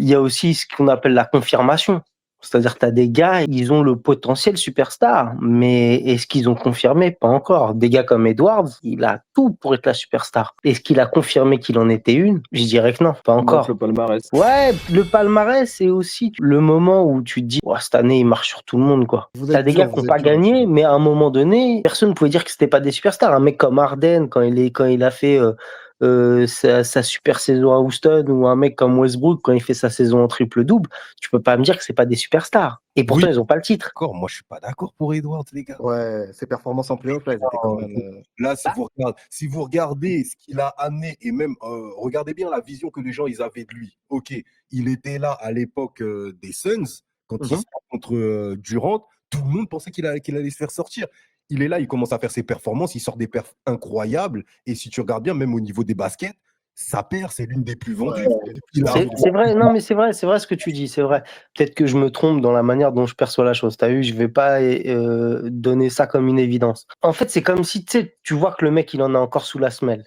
il y a aussi ce qu'on appelle la confirmation. C'est-à-dire que tu as des gars, ils ont le potentiel superstar, mais est-ce qu'ils ont confirmé? Pas encore. Des gars comme Edwards, il a tout pour être la superstar. Est-ce qu'il a confirmé qu'il en était une? Je dirais que non, pas Bof, le encore. palmarès. Ouais, le palmarès, c'est aussi le moment où tu te dis: «Ouah, cette année, il marche sur tout le monde, quoi». Vous Tu as êtes des gars dur, qui ont vous êtes pas dur là-dessus. gagné, mais à un moment donné, personne ne pouvait dire que c'était pas des superstars. Un mec comme Harden, quand il a fait, sa super saison à Houston, ou un mec comme Westbrook quand il fait sa saison en triple-double, tu peux pas me dire que c'est pas des superstars. Et pourtant, Oui, ils ont pas le titre. d'accord, moi je suis pas d'accord pour Edwards, les gars. Ouais, ses performances en playoff, là, elles étaient quand Non, même. là, si vous regardez ce qu'il a amené et même regardez bien la vision que les gens ils avaient de lui. Ok, il était là à l'époque des Suns quand il Mmh. se bat contre Durant. Tout le monde pensait qu'il allait se faire sortir. Il est là, il commence à faire ses performances, il sort des perfs incroyables. Et si tu regardes bien, même au niveau des baskets, sa paire, c'est l'une des plus vendues. Il a C'est vrai, non, mais c'est vrai ce que tu dis, c'est vrai. Peut-être que je me trompe dans la manière dont je perçois la chose. Tu as vu, je vais pas, donner ça comme une évidence. En fait, c'est comme si, tu sais, tu vois que le mec, il en a encore sous la semelle.